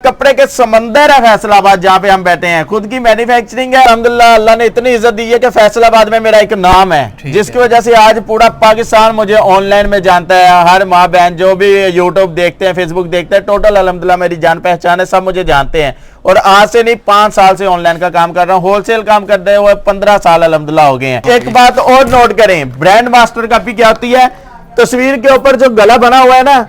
कपड़े के समंदर है फैसलाबाद, जहाँ पे हम बैठे हैं। खुद की मैन्युफैक्चरिंग है। अल्हम्दुलिल्लाह, अल्लाह ने इतनी इज्जत दी है कि फैसलाबाद में मेरा एक नाम है, जिसकी वजह से आज पूरा पाकिस्तान मुझे ऑनलाइन में जानता है। हर माँ बहन जो भी यूट्यूब देखते हैं, फेसबुक देखते हैं, टोटल अल्हम्दुलिल्लाह मेरी जान पहचान है, सब मुझे जानते हैं। और आज से नहीं 5 साल से ऑनलाइन का काम कर रहा हूँ। होलसेल काम कर रहे हुए 15 साल अल्हम्दुलिल्लाह हो गए हैं। एक बात और नोट करें, ब्रांड मास्टर कॉपी क्या होती है? तस्वीर के ऊपर जो गला बना हुआ है ना,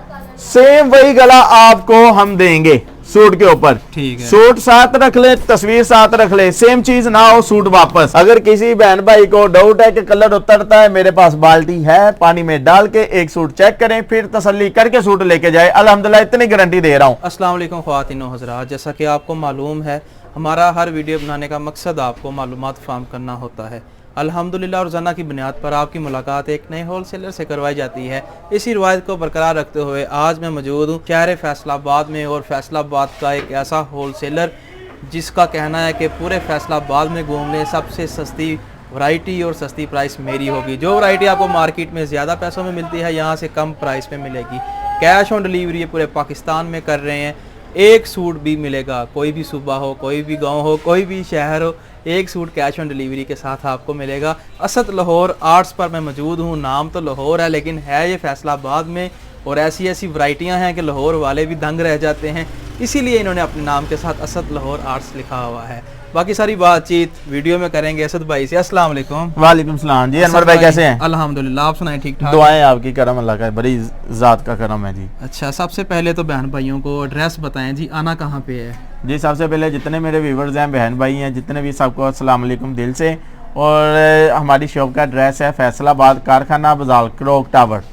सेम वही गला आपको हम देंगे सूट के ऊपर। ठीक है, सूट साथ रख ले, तस्वीर साथ रख ले, सेम चीज ना हो, सूट वापस। अगर किसी बहन भाई को डाउट है कि कलर उतरता है, मेरे पास बाल्टी है, पानी में डाल के एक सूट चेक करें, फिर तसल्ली करके सूट लेके जाए। अल्हम्दुलिल्लाह इतनी गारंटी दे रहा हूँ। अस्सलाम वालेकुम ख्वातीन व हज़रात, जैसा कि आपको मालूम है हमारा हर वीडियो बनाने का मकसद आपको मालूमात फराहम करना होता है। अल्हम्दुलिल्लाह रोज़ाना की बुनियाद पर आपकी मुलाकात एक नए होलसेलर से करवाई जाती है। इसी रिवायत को बरकरार रखते हुए आज मैं मौजूद हूँ शहर फैसलाबाद में, और फैसलाबाद का एक ऐसा होलसेलर जिसका कहना है कि पूरे फैसलाबाद में घूम लें, सबसे सस्ती वैरायटी और सस्ती प्राइस मेरी होगी। जो वैरायटी आपको मार्केट में ज़्यादा पैसों में मिलती है, यहाँ से कम प्राइस में मिलेगी। कैश ऑन डिलीवरी पूरे पाकिस्तान में कर रहे हैं। एक सूट भी मिलेगा, कोई भी सूबा हो, कोई भी गांव हो, कोई भी शहर हो, एक सूट कैश ऑन डिलीवरी के साथ आपको मिलेगा। असद लाहौर आर्ट्स पर मैं मौजूद हूँ। नाम तो लाहौर है, लेकिन है ये फैसलाबाद में, और ऐसी ऐसी वैरायटियाँ हैं कि लाहौर वाले भी दंग रह जाते हैं। इसीलिए इन्होंने अपने नाम के साथ असद लाहौर आर्ट्स लिखा हुआ है। बाकी सारी बातचीत वीडियो में करेंगे असद भाई से। अस्सलाम वालेकुम। वालेकुम सलाम जी। अनवर भाई कैसे हैं? अल्हम्दुलिल्लाह, आप सुनाएं? ठीक ठाक, दुआएं आपकी, करम अल्लाह का, बड़ी ज़ात का करम है जी। अच्छा, सबसे पहले तो बहन भाइयों को एड्रेस बताएं जी, आना कहाँ पे है? जी, सबसे पहले जितने मेरे व्यूवर्स हैं, बहन भाई हैं, जितने भी, सबको अस्सलाम वालेकुम दिल से। और हमारी शॉप का एड्रेस है फैसलाबाद, कारखाना बाजार, क्लॉक टावर,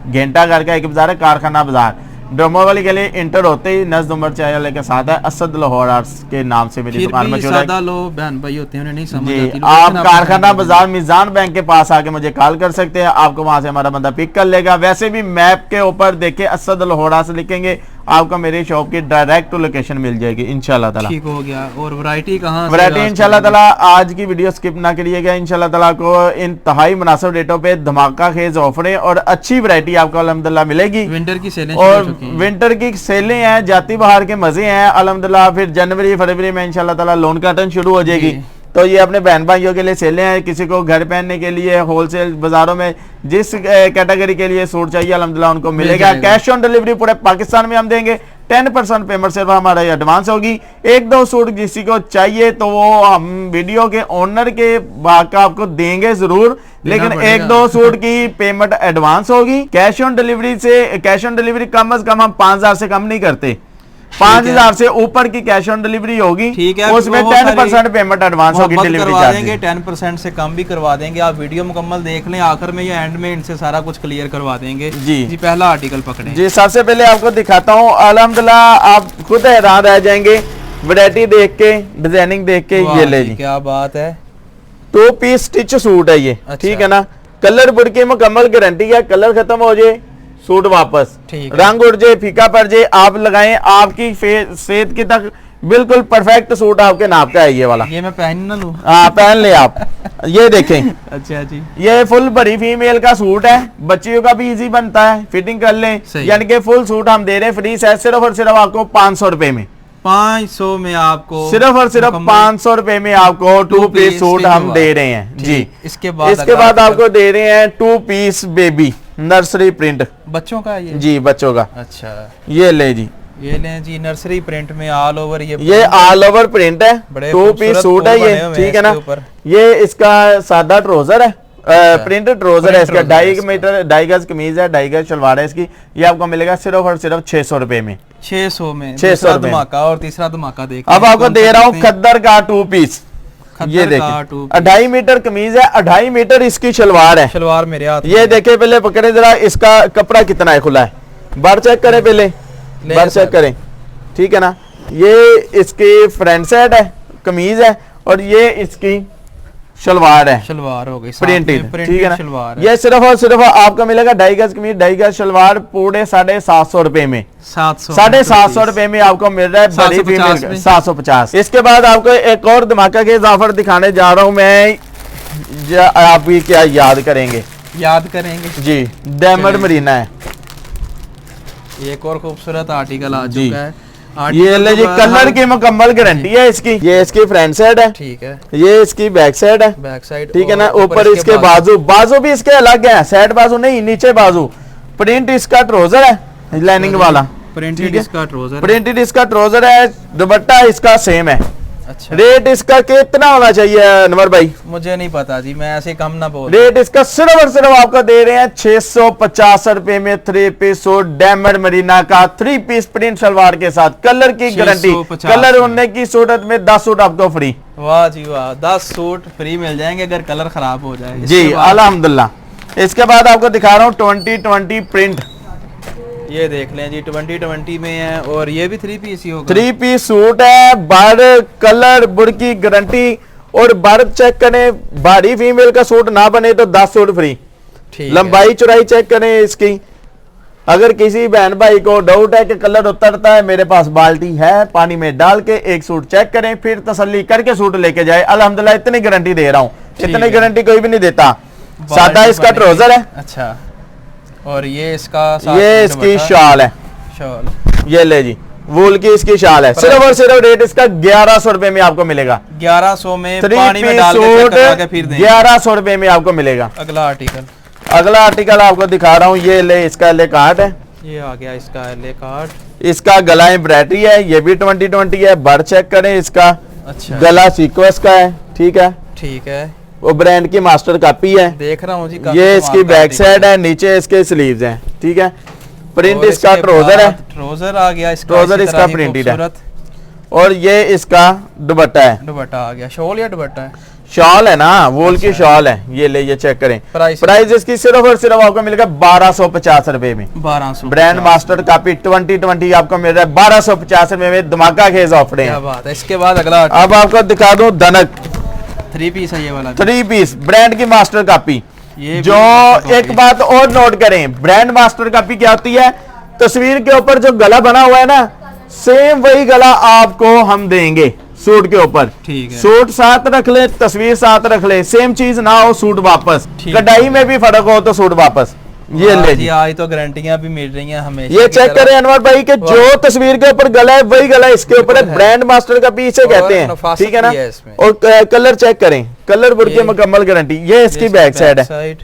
घंटा घर का एक बाजार है, कारखाना बाजार। ड्रमो वाली के लिए इंटर होते ही नज़ नंबर चाय वाले के साथ है, असद लाहौर आर्ट्स के नाम से मेरी दुकान में सादा लोग बहन भाई होते हैं, उन्हें नहीं समझ आती। आप कारखाना बाजार मिजान बैंक के पास आके मुझे कॉल कर सकते हैं, आपको वहां से हमारा बंदा पिक कर लेगा। वैसे भी मैप के ऊपर देखे असद लाहौर आर्ट्स लिखेंगे, आपको मेरी शॉप की डायरेक्ट लोकेशन मिल जाएगी इंशाल्लाह ताला। ठीक हो गया। और वैरायटी कहाँ? वैरायटी इंशाल्लाह ताला आज की वीडियो स्किप ना करिएगा। इंशाल्लाह ताला को इंतहाई मुनासिब रेटों पे धमाका खेज ऑफरें और अच्छी वैरायटी आपको अल्हम्दुलिल्लाह मिलेगी। विंटर की सेलें और विंटर की सेलें हैं, जाती बहार के मजे हैं अल्हम्दुलिल्लाह। फिर जनवरी फरवरी में इंशाल्लाह ताला लोन काटन शुरू हो जाएगी। तो ये अपने बहन भाइयों के लिए सेलें हैं, किसी को घर पहनने के लिए होलसेल बाजारों में जिस कैटेगरी के लिए सूट चाहिए अल्हम्दुलिल्लाह उनको मिलेगा। कैश ऑन डिलीवरी पूरे पाकिस्तान में हम देंगे। 10% पेमेंट सिर्फ हमारा एडवांस होगी। 1-2 सूट किसी को चाहिए तो वो हम वीडियो के ओनर के भाग आपको देंगे जरूर, लेकिन 1-2 सूट की पेमेंट एडवांस होगी। कैश ऑन डिलीवरी कम अज कम हम 5,000 से कम नहीं करते। 5,000 से ऊपर की कैश ऑन डिलीवरी होगी, ठीक है, उसमें 10% पेमेंट एडवांस होगी। डिलीवरी चार्ज देंगे, 10% से कम भी करवा देंगे। आप वीडियो मुकम्मल देख लें, आखिर में या एंड में इनसे सारा कुछ क्लियर करवा देंगे। जी पहला आर्टिकल पकड़े जी। सबसे पहले आपको दिखाता हूँ, अल्हम्दुलिल्लाह आप खुद हैरान रह जाएंगे वैरायटी देख के, डिजाइनिंग देख के। ये ले जी, क्या बात है। 2 पीस स्टिच सूट है ये। ठीक है ना, कलर बुड़ की मुकम्मल गारंटी है। कलर खत्म हो जाए सूट वापस, रंग उड़ जाए, फीका पड़ जाए, आप लगाएं, आपकी सेहत की तक बिल्कुल परफेक्ट सूट आपके नाप का है ये वाला। ये मैं पहन ना लूं? हाँ पहन ले आप। ये देखें। अच्छा जी, ये फुल बड़ी फीमेल का सूट है, बच्चियों का भी इजी बनता है, फिटिंग कर लें। यानी कि फुल सूट हम दे रहे हैं फ्री साइज, सिर्फ और सिर्फ आपको 500 रुपए में। 500 में आपको, सिर्फ और सिर्फ 500 रुपए में आपको 2 पीस सूट हम दे रहे हैं जी। इसके बाद आपको दे रहे हैं 2 पीस बेबी नर्सरी प्रिंट, बच्चों का ये जी, बच्चों का। अच्छा, ये ले जी, ये ले जी, नर्सरी प्रिंट में ऑल ओवर। ये ऑल ओवर प्रिंट है, 2 पीस सूट है ये। ठीक है ना, ये इसका सादा ट्राउजर है, प्रिंट ट्राउजर है इसका। 2.5 गज कमीज है, 2.5 गज शलवार है इसकी। ये आपको मिलेगा सिर्फ और सिर्फ 600 रुपए में। 600 में 600 धमाका। और तीसरा धमाका देख, अब आपको दे रहा हूँ खद्दर का 2 पीस। ये देखिए, 2.5 मीटर कमीज है, 2.5 मीटर इसकी शलवार है। शलवार मेरे हाथ ये देखे, पहले पकड़े जरा, इसका कपड़ा कितना है, खुला है, बार चेक करें, पहले बार चेक करें। ठीक है ना, ये इसकी फ्रंट साइड है, कमीज है, और ये इसकी शलवार है, शलवार हो गई प्रिंटेड। ठीक है ना, ये सिर्फ और सिर्फ आपको मिलेगा 2.5 गज कमीज, 2.5 गज शलवार, पूरे 750 रुपए में। 750 रुपए में आपको मिल रहा है बड़ी फीमेल, 750। इसके बाद आपको एक और धमाका के ऑफर दिखाने जा रहा हूं मैं, आप भी क्या याद करेंगे जी। डायमंड मरीना है, एक और खूबसूरत आर्टिकल आ चुका है। ये ले जी, कलर की मुकम्मल गारंटी है इसकी। ये इसकी फ्रंट साइड है, ठीक है, ये इसकी बैक साइड है, बैक साइड, ठीक है ना। ऊपर इसके बाजू, बाजू भी इसके अलग है, साइड बाजू नहीं, नीचे बाजू। प्रिंट इसका ट्राउजर है लाइनिंग वाला, प्रिंटेड इसका ट्राउजर, प्रिंटेड इसका ट्राउजर है। दुपट्टा इसका सेम है। अच्छा, रेट इसका कितना होना चाहिए अनवर भाई? मुझे नहीं पता जी, मैं ऐसे कम ना बोल। रेट इसका सिर्फ और सिर्फ आपको दे रहे हैं 650 रुपए में 3 पीस सूट डायमंड मरीना का 3 पीस प्रिंट सलवार के साथ, कलर की गारंटी, कलर होने की सूरत में 10 सूट आपको फ्री। वाह जी वाह, 10 सूट फ्री मिल जाएंगे अगर कलर खराब हो जाए जी अल्हम्दुलिल्लाह। इसके बाद आपको दिखा रहा हूँ 2020 प्रिंट। ये देख लें जी, 2020 में है और ये भी 3 पीस ही होगा। 3 पीस सूट है, बार कलर बुर की गारंटी, और बार चेक करें, भारी फीमेल का सूट ना बने तो 10 सूट फ्री। लंबाई चौड़ाई चेक करें इसकी। अगर किसी बहन भाई को डाउट है कि कलर उतरता है, मेरे पास बाल्टी है, पानी में डाल के एक सूट चेक करें, फिर तसल्ली करके सूट लेके जाए। अल्हम्दुलिल्लाह इतनी गारंटी दे रहा हूँ, इतनी गारंटी कोई भी नहीं देता। सादा इसका ट्राउजर है। अच्छा, और ये इसका ये इसकी शाल है, शाल, ये ले जी, वूल की इसकी शाल है। सिर्फ और सिर्फ रेट इसका 1100 रुपए में आपको मिलेगा। 1100 में 3 पानी में पीस डाल सूट के फिर देंगे। 1100 रुपए में आपको मिलेगा। अगला आर्टिकल, अगला आर्टिकल आपको दिखा रहा हूँ, ये ले, इसका ले कार्ड है, ये आ गया इसका ले कार्ड। इसका गला एम्ब्रॉयडरी है, ये भी 2020 है। बर चेक करें इसका। अच्छा, गला सीक्वेंस का है, ठीक है, ठीक है, वो ब्रांड की मास्टर कॉपी है। देख रहा हूँ जी, ये इसकी बैक साइड है, नीचे इसके स्लीव्स हैं, ठीक है। प्रिंट इसका ट्राउजर है, ट्राउजर आ गया इसका, ट्राउजर इसका प्रिंटेड है, और ये इसका दुपट्टा है। दुपट्टा आ गया, शॉल या दुपट्टा है? शॉल है ना, वोल की शॉल है। ये ले, ये चेक करें। प्राइस इसकी सिर्फ और सिर्फ आपको मिलेगा 1250 रुपए में। 1200 ब्रांड मास्टर कॉपी 2020 आपको मिल रहा है 1250 रुपए में, धमाका खेज ऑफर है। क्या बात है। इसके बाद अगला अब आपको दिखा दूं धनक 3 पीस है, ये वाला 3 पीस ब्रांड की मास्टर कॉपी। ये जो एक बात और नोट करें, ब्रांड मास्टर कॉपी क्या होती है, तस्वीर के ऊपर जो गला बना हुआ है ना, सेम वही गला आपको हम देंगे सूट के ऊपर। ठीक है, सूट साथ रख ले, तस्वीर साथ रख ले, सेम चीज ना हो, सूट वापस। कढ़ाई में भी फर्क हो तो सूट वापस। ये ले जी, आज तो गारंटियां भी मिल रही हैं हमें। ये चेक करें अनवर भाई कि जो तस्वीर के ऊपर गला है वही गला इसके ऊपर है। ब्रांड मास्टर का पीछे कहते हैं, ठीक है ना। और कलर चेक करें, कलर बुर की मुकम्मल गारंटी। ये इसकी बैक साइड है,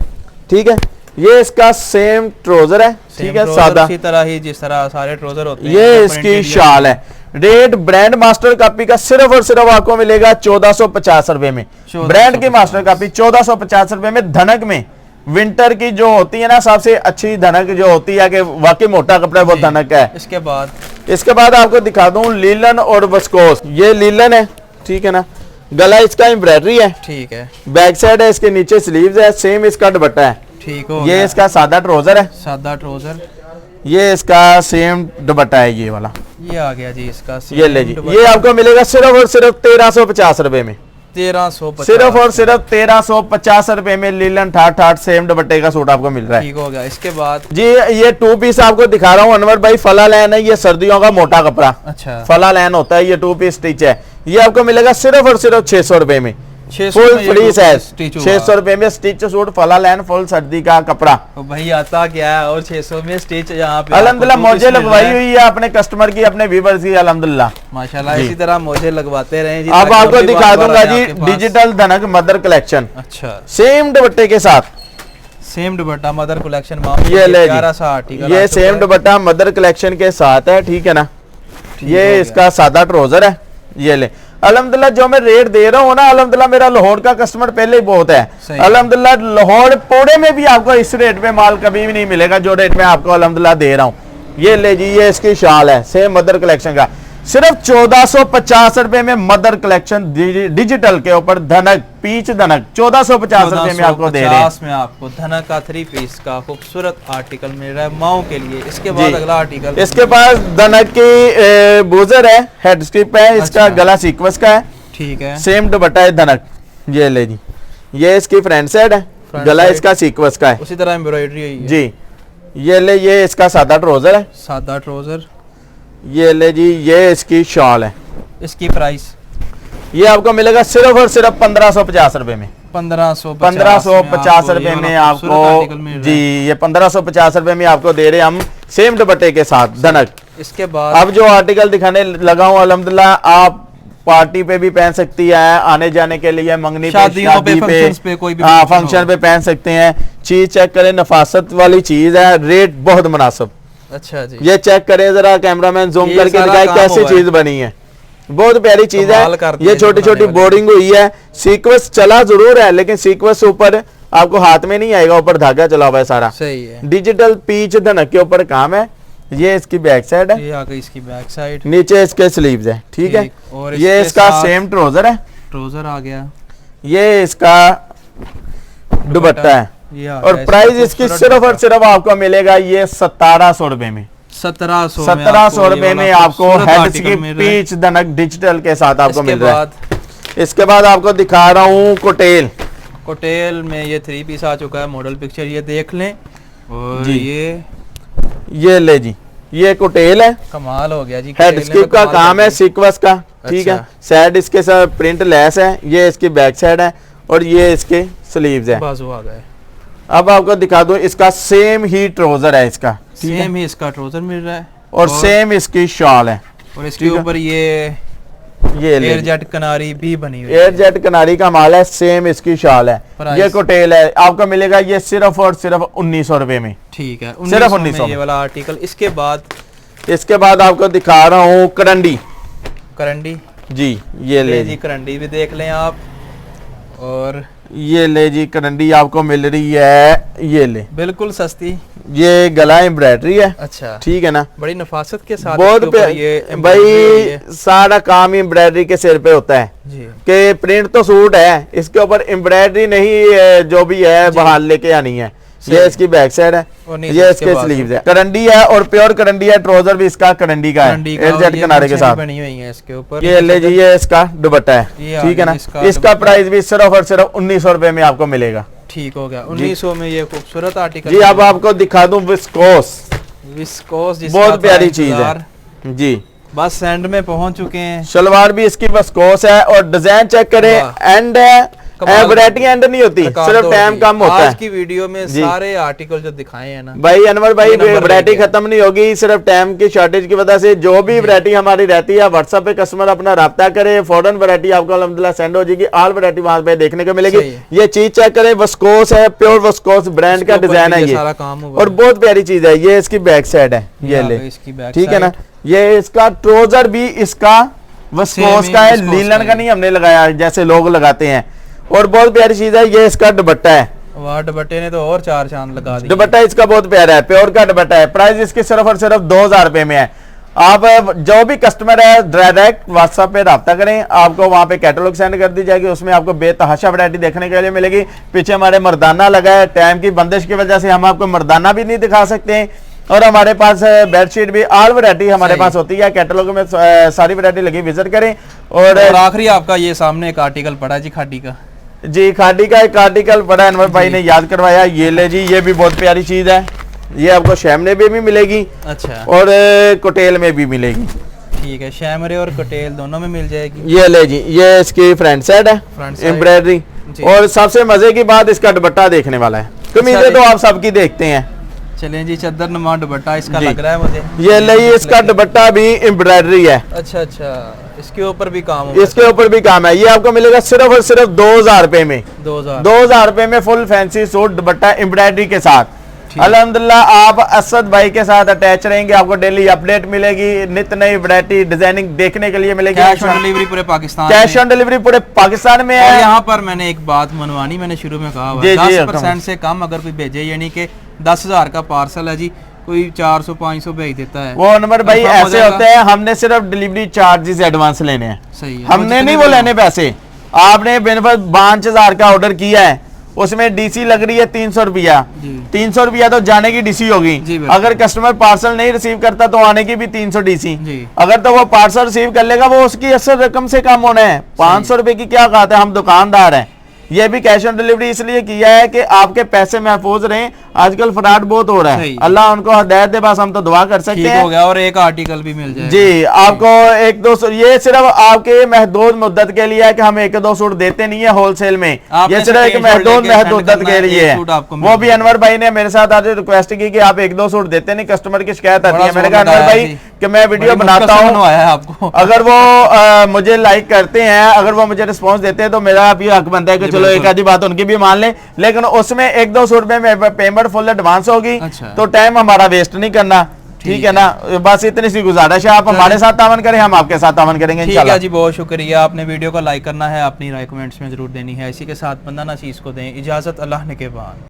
ठीक है। ये इसका सेम ट्राउजर है, ठीक है, सादा, इसी तरह ही जिस तरह सारे ट्राउजर होते हैं। ये इसकी शाल है। रेट ब्रांड मास्टर कॉपी का सिर्फ और सिर्फ आपको मिलेगा 1450 रुपए में। ब्रांड की मास्टर कॉपी 1450 रुपए में। धनक में विंटर की जो होती है ना, सबसे अच्छी धनक जो होती है कि वाकई मोटा कपड़ा, वो धनक है। इसके बाद आपको दिखा दूं लीलन और विस्कोस। ये लीलन है, ठीक है ना। गला इसका एम्ब्रॉयडरी है, ठीक है। बैक साइड है, इसके नीचे स्लीव्स है, सेम इसका दुपट्टा है, ठीक है। ये इसका सादा ट्राउजर है, सादा ट्राउजर। ये इसका सेम दुपट्टा है, ये वाला, ये आ गया जी इसका। ये ले जी, ये आपको मिलेगा सिर्फ और सिर्फ 1350 रुपए में। 1350, सिर्फ और सिर्फ 1350 रुपए में लीलन ठाट ठाट सेम दुपट्टे का सूट आपको मिल रहा है। ठीक हो गया। इसके बाद जी ये 2 पीस आपको दिखा रहा हूँ अनवर भाई। फला लैन है, ये सर्दियों का मोटा कपड़ा, अच्छा, फला लैन होता है। ये 2 पीस स्टिच है, ये आपको मिलेगा सिर्फ और सिर्फ 600 रुपए में। फुल फ्री साइज 600 रुपए में स्टिच सूट, फला लैन, फुल सर्दी का कपड़ा। भाई आता क्या है, और 600 में स्टिच यहाँ पे अल्हम्दुलिल्लाह मौजे लगवाई हुई है अपने कस्टमर की, अपने व्यूअर्स की, अल्हम्दुलिल्लाह माशाल्लाह। इसी तरह मौजे लगवाते रहे जी। अब आपको दिखा दूंगा जी डिजिटल धनक मदर कलेक्शन। अच्छा, सेम दुपट्टे के साथ, सेम दुपट्टा मदर कलेक्शन। ये ले जी, ये सेम दुपट्टा मदर कलेक्शन के साथ है, ठीक है ना। ये इसका सादा ट्राउजर है, ये ले। अल्हम्दुलिल्लाह जो मैं रेट दे रहा हूँ ना, अल्हम्दुलिल्लाह मेरा लाहौर का कस्टमर पहले ही बहुत है। अल्हम्दुलिल्लाह लाहौर पूरे में भी आपको इस रेट पे माल कभी भी नहीं मिलेगा जो रेट में आपको अल्हम्दुलिल्लाह दे रहा हूँ। ये ले जी, ये इसकी शाल है, सेम मदर कलेक्शन का, सिर्फ 1450 रुपए में मदर कलेक्शन डिजिटल के ऊपर धनक पीच धनक 1450 रुपए में आपको दे रहे हैं। में आपको धनक का 3 पीस का खूबसूरत आर्टिकल मिल रहा है माओ के लिए। इसके बाद अगला आर्टिकल, इसके पास धनक की बूजर है, हेड स्ट्रिप है, इसका गला सीक्वेंस का है, ठीक है। सेम दुपट्टा है धनक। ये ले जी, ये इसकी फ्रंट साइड है, गला इसका सीक्वेंस का है, उसी तरह एम्ब्रॉयडरी है जी। ये ले, ये इसका सादा ट्राउजर है, सादा ट्राउजर। ये ले जी, ये इसकी शॉल है। इसकी प्राइस ये आपको मिलेगा सिर्फ और सिर्फ 1550 रुपए में। 1550 रुपए में आपको जी, ये 1550 रुपए में आपको दे रहे हैं हम, सेम दुपट्टे के साथ धनक। इसके बाद अब जो आर्टिकल दिखाने लगा हूँ अल्हम्दुलिल्लाह, आप पार्टी पे भी पहन सकती है, आने जाने के लिए, मंगनी पे, शादियों पे, शादी फंक्शंस पे, कोई भी हाँ फंक्शन फंक्शन हो। पे पहन सकते हैं। चीज चेक करें, नफासत वाली चीज है, रेट बहुत मुनासिब। अच्छा जी, ये चेक करें जरा, कैमरामैन जूम ये करके सारा दिखाए काम कैसी हुआ है। चीज बनी है, बहुत प्यारी चीज कमाल है। कर दिया ये जी छोटी छोटी बनाने वाले बोर्डिंग हुई है, सीक्वेंस चला जरूर है लेकिन सीक्वेंस ऊपर आपको हाथ में नहीं आएगा, ऊपर धागा चला हुआ है सारा। सही है। डिजिटल पीच धनक के ऊपर काम है। ये इसकी बैक साइड है, ये आ गई इसकी बैक साइड, नीचे इसके स्लीव्स है, ठीक है। ठीक, और ये इसके इसका साथ सेम ट्राउजर है, ट्राउजर आ गया, ये इसका दुपट्टा है। ये आ और गया प्राइस इसका इसकी खूबसूरत सिर्फ और दुपट्टा। सिर्फ आपको मिलेगा ये 1700 रुपए में। 1700 रुपए में आपको हेड की पीच धनक डिजिटल के साथ आपको मिल रहा है। इसके बाद आपको दिखा रहा हूँ कोटेल। कोटेल में ये 3 पीस आ चुका है, मॉडल पिक्चर ये देख लें। और जी। ये ले जी, ये कोटेल है, कमाल हो गया जी। हेड कोटेल ने स्किप तो का कमाल काम कर है, दिया। सीक्वेंस का, ठीक है। अच्छा। साइड इसके साथ प्रिंट लेस है, ये इसकी बैक साइड है और ये इसके स्लीव्स है। बाजू आ गए। अब आपको दिखा दूं, इसका सेम ही ट्राउजर है इसका, ठीक है? सेम ही इसका ट्राउजर मिल रहा है और सेम इसकी शॉल है। और इसके ठीक है। ऊपर ये ये ले एयर जेट कनारी भी बनी हुई है। एयर जेट कनारी का माल है, सेम इसकी शॉल है। प्राइस? ये कोटेल है, आपको मिलेगा ये सिर्फ और सिर्फ 1900 रुपए में। ठीक है, सिर्फ 1900 1900 में ये वाला आर्टिकल। इसके बाद इसके बाद आपको दिखा रहा हूँ करंडी। करंडी, जी ये ले ले जी, जी करंडी भी देख लें आप। और ये ले जी करंडी आपको मिल रही है, ये ले, बिल्कुल सस्ती। ये गला एम्ब्रॉयडरी है, अच्छा, ठीक है ना, बड़ी नफासत के साथ बहुत इसके ऊपर ये embroidery हुई है। भाई सारा काम एम्ब्रॉयडरी के सिर पे होता है जी, कि प्रिंट तो सूट है, इसके ऊपर एम्ब्रॉयडरी नहीं जो भी है बाहर लेके आनी है। ये इसकी बैक साइड है, और नीचे ये इसके इसके बाजू। स्लीव्स है, करंडी है और प्योर करंडी है। ट्राउजर भी इसका करंडी का है, करंडी का, एयर और जेट ये किनारे के मूछें भी साथ। बनी हुई हैं इसके ऊपर। ये ले जी, ये इसका दुपट्टा ये है, आ ठीक है गया ना। इसका इसका दुपट्टा। प्राइस भी सिर्फ और सिर्फ 1900 रुपए में आपको मिलेगा। ठीक हो गया, 1900 में ये खूबसूरत आर्टिकल। जी अब आपको दिखा दूं विस्कोस, विस्कोस, जिसका बहुत प्यारी था चीज है इंतजार। जी। बस एंड में पहुंच चुके हैं। शलवार भी इसकी विस्कोस है और डिजाइन चेक करें, वाह। एंड है, कमाल वैरायटी एंड नहीं होती, प्रकार सिर्फ तो टाइम होगी। कम होता आज है। की वीडियो में जी। सारे आर्टिकल जो दिखाए हैं ना भाई अनवर भाई, ये नंबर वैरायटी लेके। खत्म नहीं होगी, सिर्फ टाइम की शॉर्टेज की वजह से। जो भी वैरायटी हमारी रहती है व्हाट्सएप पे कस्टमर अपना राब्ता करे, फौरन वैरायटी आपको अल्हम्दुलिल्लाह सेंड हो जाएगी। ऑल वैरायटी वहां पे देखने को मिलेगी। सही है। ये चीज चेक करें, विस्कोस है, प्योर विस्कोस ब्रांड का इसके ऊपर डिजाइन भी है ये, सारा काम हुआ और है। बहुत प्यारी चीज है। ये इसकी बैक साइड है, ये आ ले, गई इसकी बैक ठीक है ना। साइड। ये इसका ट्राउजर भी इसका विस्कोस Same का है, विस्कोस लीलन का का ही। नहीं हमने लगाया जैसे लोग लगाते हैं। और बहुत प्यारी चीज है, ये इसका दुपट्टा है। वाह, दुपट्टे ने तो और 4 चांद लगा दिए। दुपट्टा इसका बहुत प्यारा है, प्योर का दुपट्टा है। प्राइस इसकी सिर्फ और सिर्फ 2000 रुपए में है। आप जो भी कस्टमर है डायरेक्ट व्हाट्सएप पे राब्ता करें, आपको वहां पे कैटलॉग सेंड कर दी जाएगी, उसमें आपको बेतहाशा वैरायटी देखने के लिए मिलेगी। पीछे हमारे मर्दाना लगा है, टाइम की बंदिश की वजह से हम आपको मर्दाना भी नहीं दिखा सकते हैं। और हमारे पास बेडशीट भी ऑल वैरायटी हमारे सही। पास होती है, कैटलॉग में सारी वैरायटी लगी, विजिट करें। और और आखिरी आपका ये सामने एक आर्टिकल पड़ा है जी, खाड़ी का। जी खादी का एक आर्टिकल पड़ा, अनवर भाई ने याद करवाया। ये ले जी, ये भी बहुत प्यारी चीज है। ये आपको शैमने में भी मिलेगी अच्छा, और कोटेल में भी मिलेगी। ठीक है, शैमरे और कोटेल दोनों में मिल जाएगी। ये ले जी, ये इसकी फ्रंट साइड है, फ्रंट साइड। एम्ब्रॉयडरी। जी। और सबसे मजे की बात, इसका दुपट्टा देखने वाला है। कमीजें जी। तो आप सबकी देखते हैं। चलें जी, चद्दर नुमा दुपट्टा इसका जी। लग रहा है मुझे। ये ले जी, इसका दुपट्टा भी एम्ब्रॉयडरी है, अच्छा अच्छा, इसके ऊपर भी काम होगा। इसके ऊपर भी काम है। ये आपको मिलेगा सिर्फ और सिर्फ 2000 रुपए में। 2000। 2000 रुपए में फुल फैंसी सूट दुपट्टा एम्ब्रॉयडरी के साथ। ठीक। अल्हम्दुलिल्लाह आप असद भाई के साथ अटैच रहेंगे, आपको डेली अपडेट मिलेगी, नित नई वैरायटी डिजाइनिंग देखने के लिए मिलेगी। कैश ऑन डिलीवरी पूरे पाकिस्तान कैश में। ऑन डिलीवरी पूरे पाकिस्तान में और है। यहाँ पर मैंने एक बात मनवानी, मैंने शुरू में कहा हुआ जी, है, जी, 10% से कम अगर कोई भेजे, यानी कि 10,000 का पार्सल है जी, कोई 400-500 भेज देता है। वो नंबर भाई कंफर्म हो ऐसे जाएगा? होते हैं, हमने सिर्फ डिलीवरी चार्जेस एडवांस लेने हैं, सही है। हमने नहीं वो लेने पैसे। आपने बेनिफिट 5000 का ऑर्डर किया है, उसमें डीसी लग रही है 300 रुपया। जी। 300 रुपया तो जाने की डीसी होगी। जी, बिल्कुल। अगर कस्टमर पार्सल नहीं रिसीव करता तो आने की भी 300 डीसी। जी। अगर तो वो पार्सल रिसीव कर लेगा, वो उसकी असल रकम से कम होना है। 500 रुपए की क्या बात है, हम दुकानदार हैं, ये भी कैश ऑन डिलीवरी इसलिए किया है कि आपके पैसे महफूज रहें। आजकल फ्रॉड बहुत हो रहा है, सही। अल्लाह उनको हिदायत दे, बस हम तो दुआ कर सकते ठीक हैं। हो गया, और एक आर्टिकल भी मिल जाए जी आपको 1-2 ये सिर्फ आपके महदूद मुद्दत के लिए है कि हम 1-2 सूट देते नहीं है होलसेल में, आपने ये सिर्फ एक screenshot महदूद लेके send मुद्दत करना के है, लिए एक है। सूट आपको मिल वो भी जाएगा। अनवर भाई ने मेरे साथ आज रिक्वेस्ट की कि आप 1-2 सूट देते नहीं, कस्टमर की शिकायत आती बड़ा है। मैंने जोर कहा अनवर लगाया भाई जी। कि मैं वीडियो बड़ी बनाता मुश्किल से हूँ, बनवाया है आपको। अगर वो मुझे लाइक करते हैं, अगर वो मुझे रिस्पांस देते हैं तो मेरा भी हक बनता है कि जी, चलो एक बिल्कुल। आधी बात उनकी भी मान लें, लेकिन उसमें 1-2 सूट में पेमेंट फुल एडवांस होगी। अच्छा। तो टाइम हमारा वेस्ट नहीं करना, ठीक है ना। बस इतनी सी गुजारिश है, आप हमारे साथ तावन करें, हम आपके साथ तावन करेंगे ठीक इंशाल्लाह। है जी, बहुत शुक्रिया। आपने वीडियो को लाइक करना है, अपनी राय कमेंट्स में जरूर देनी है। इसी के साथ बंदा नाशीस को दें इजाजत, अल्लाह ने के बाद।